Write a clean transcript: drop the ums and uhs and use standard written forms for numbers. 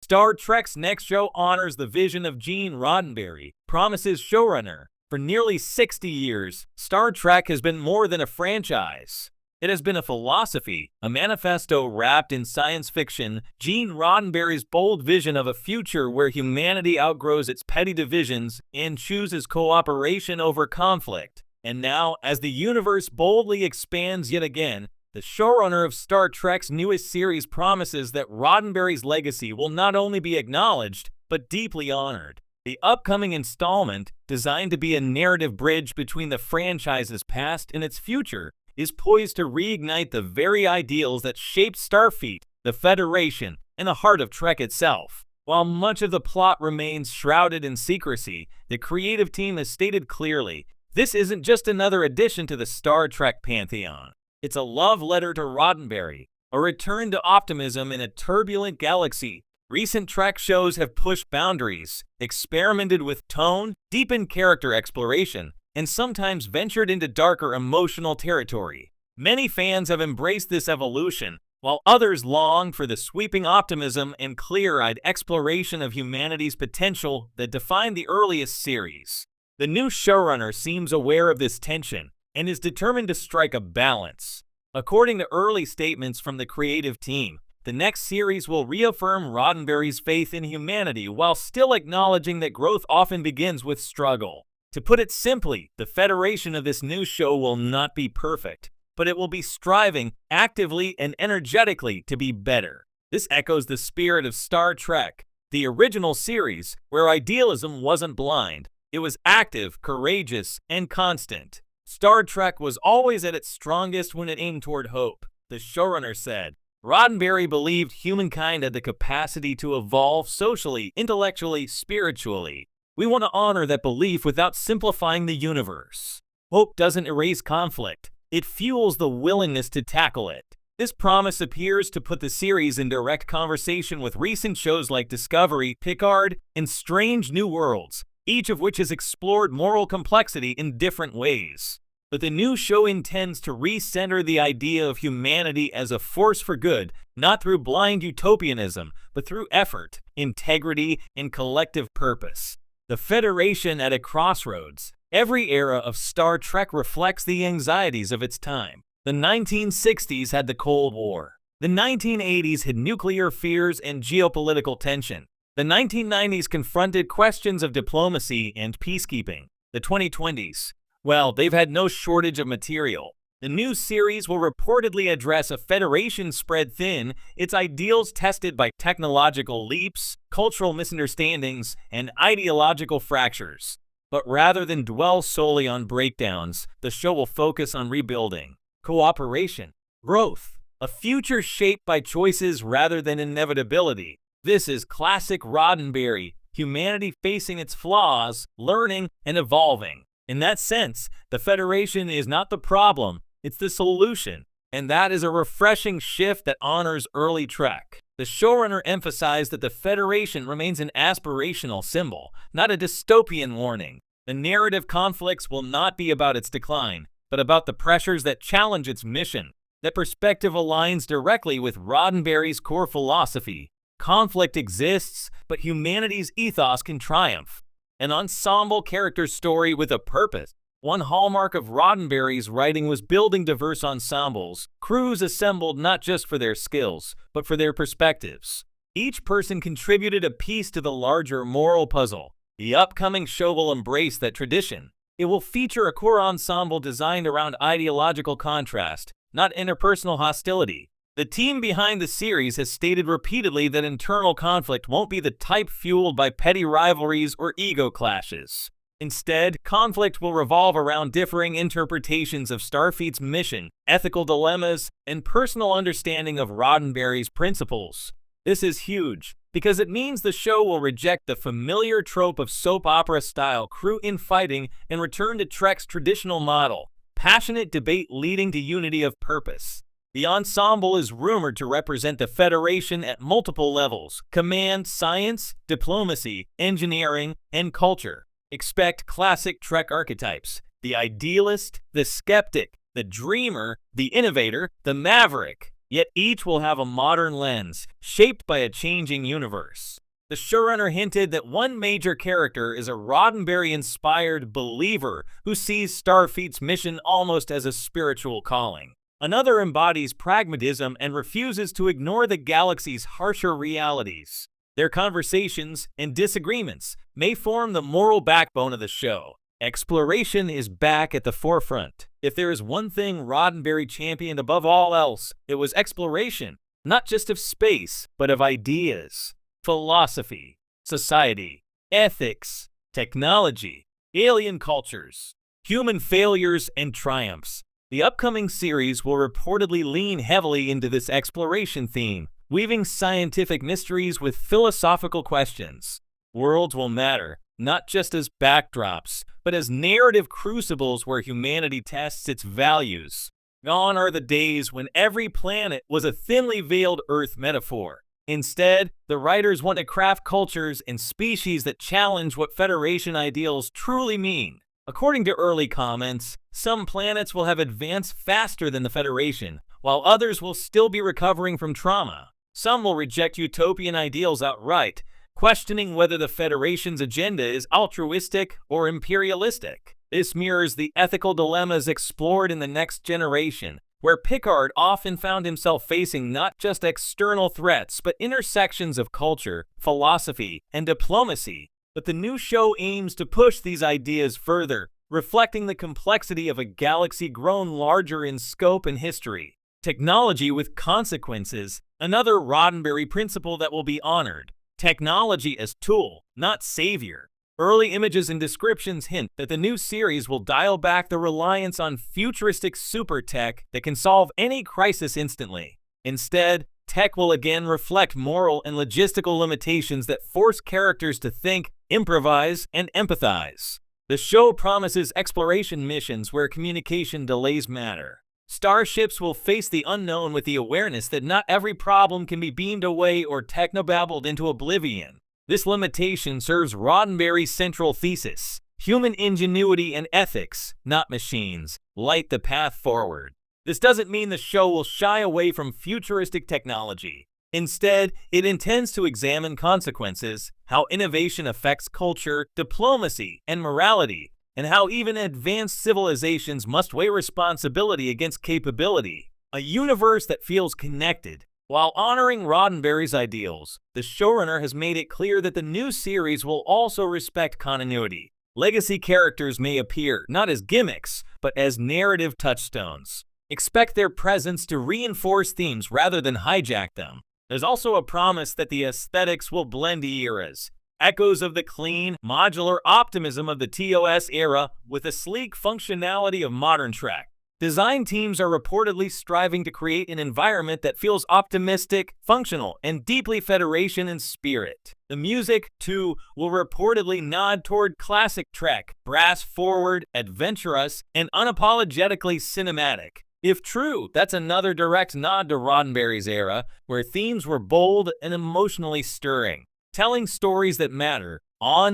Star Trek's next show honors the vision of Gene Roddenberry, promises showrunner. For nearly 60 years, Star Trek has been more than a franchise. It has been a philosophy, a manifesto wrapped in science fiction. Gene Roddenberry's bold vision of a future where humanity outgrows its petty divisions and chooses cooperation over conflict. And now, as the universe boldly expands yet again, the showrunner of Star Trek's newest series promises that Roddenberry's legacy will not only be acknowledged, but deeply honored. The upcoming installment, designed to be a narrative bridge between the franchise's past and its future, is poised to reignite the very ideals that shaped Starfleet, the Federation, and the heart of Trek itself. While much of the plot remains shrouded in secrecy, the creative team has stated clearly, this isn't just another addition to the Star Trek pantheon. It's a love letter to Roddenberry, a return to optimism in a turbulent galaxy. Recent Trek shows have pushed boundaries, experimented with tone, deepened character exploration, and sometimes ventured into darker emotional territory. Many fans have embraced this evolution, while others long for the sweeping optimism and clear-eyed exploration of humanity's potential that defined the earliest series. The new showrunner seems aware of this tension and is determined to strike a balance. According to early statements from the creative team, the next series will reaffirm Roddenberry's faith in humanity while still acknowledging that growth often begins with struggle. To put it simply, the Federation of this new show will not be perfect, but it will be striving actively and energetically to be better. This echoes the spirit of Star Trek, the original series, where idealism wasn't blind. It was active, courageous, and constant. Star Trek was always at its strongest when it aimed toward hope, the showrunner said. Roddenberry believed humankind had the capacity to evolve socially, intellectually, spiritually. We want to honor that belief without simplifying the universe. Hope doesn't erase conflict. It fuels the willingness to tackle it. This promise appears to put the series in direct conversation with recent shows like Discovery, Picard, and Strange New Worlds, each of which has explored moral complexity in different ways. But the new show intends to recenter the idea of humanity as a force for good, not through blind utopianism, but through effort, integrity, and collective purpose. The Federation at a crossroads. Every era of Star Trek reflects the anxieties of its time. The 1960s had the Cold War. The 1980s had nuclear fears and geopolitical tension. The 1990s confronted questions of diplomacy and peacekeeping. The 2020s, well, they've had no shortage of material. The new series will reportedly address a Federation spread thin, its ideals tested by technological leaps, cultural misunderstandings, and ideological fractures. But rather than dwell solely on breakdowns, the show will focus on rebuilding, cooperation, growth, a future shaped by choices rather than inevitability. This is classic Roddenberry, humanity facing its flaws, learning, and evolving. In that sense, the Federation is not the problem, it's the solution. And that is a refreshing shift that honors early Trek. The showrunner emphasized that the Federation remains an aspirational symbol, not a dystopian warning. The narrative conflicts will not be about its decline, but about the pressures that challenge its mission. That perspective aligns directly with Roddenberry's core philosophy. Conflict exists, but humanity's ethos can triumph. An ensemble character story with a purpose. One hallmark of Roddenberry's writing was building diverse ensembles, crews assembled not just for their skills, but for their perspectives. Each person contributed a piece to the larger moral puzzle. The upcoming show will embrace that tradition. It will feature a core ensemble designed around ideological contrast, not interpersonal hostility. The team behind the series has stated repeatedly that internal conflict won't be the type fueled by petty rivalries or ego clashes. Instead, conflict will revolve around differing interpretations of Starfleet's mission, ethical dilemmas, and personal understanding of Roddenberry's principles. This is huge, because it means the show will reject the familiar trope of soap opera-style crew infighting and return to Trek's traditional model, passionate debate leading to unity of purpose. The ensemble is rumored to represent the Federation at multiple levels: command, science, diplomacy, engineering, and culture. Expect classic Trek archetypes: the idealist, the skeptic, the dreamer, the innovator, the maverick. yet each will have a modern lens, shaped by a changing universe. The showrunner hinted that one major character is a Roddenberry-inspired believer who sees Starfleet's mission almost as a spiritual calling. Another embodies pragmatism and refuses to ignore the galaxy's harsher realities. Their conversations and disagreements may form the moral backbone of the show. Exploration is back at the forefront. If there is one thing Roddenberry championed above all else, it was exploration, not just of space, but of ideas, philosophy, society, ethics, technology, alien cultures, human failures and triumphs. The upcoming series will reportedly lean heavily into this exploration theme, weaving scientific mysteries with philosophical questions. Worlds will matter, not just as backdrops, but as narrative crucibles where humanity tests its values. Gone are the days when every planet was a thinly veiled Earth metaphor. Instead, the writers want to craft cultures and species that challenge what Federation ideals truly mean. According to early comments, some planets will have advanced faster than the Federation, while others will still be recovering from trauma. Some will reject utopian ideals outright, questioning whether the Federation's agenda is altruistic or imperialistic. This mirrors the ethical dilemmas explored in The Next Generation, where Picard often found himself facing not just external threats but intersections of culture, philosophy, and diplomacy. But the new show aims to push these ideas further, reflecting the complexity of a galaxy grown larger in scope and history. Technology with consequences, another Roddenberry principle that will be honored. Technology as tool, not savior. Early images and descriptions hint that the new series will dial back the reliance on futuristic super tech that can solve any crisis instantly. Instead, tech will again reflect moral and logistical limitations that force characters to think, improvise, and empathize. The show promises exploration missions where communication delays matter. Starships will face the unknown with the awareness that not every problem can be beamed away or technobabbled into oblivion. This limitation serves Roddenberry's central thesis: human ingenuity and ethics, not machines, light the path forward. This doesn't mean the show will shy away from futuristic technology. Instead, it intends to examine consequences, how innovation affects culture, diplomacy, and morality, and how even advanced civilizations must weigh responsibility against capability. A universe that feels connected. While honoring Roddenberry's ideals, the showrunner has made it clear that the new series will also respect continuity. Legacy characters may appear not as gimmicks, but as narrative touchstones. Expect their presence to reinforce themes rather than hijack them. There's also a promise that the aesthetics will blend eras. Echoes of the clean, modular optimism of the TOS era with the sleek functionality of modern Trek. Design teams are reportedly striving to create an environment that feels optimistic, functional, and deeply Federation in spirit. The music, too, will reportedly nod toward classic Trek, brass-forward, adventurous, and unapologetically cinematic. If true, that's another direct nod to Roddenberry's era, where themes were bold and emotionally stirring, telling stories that matter, on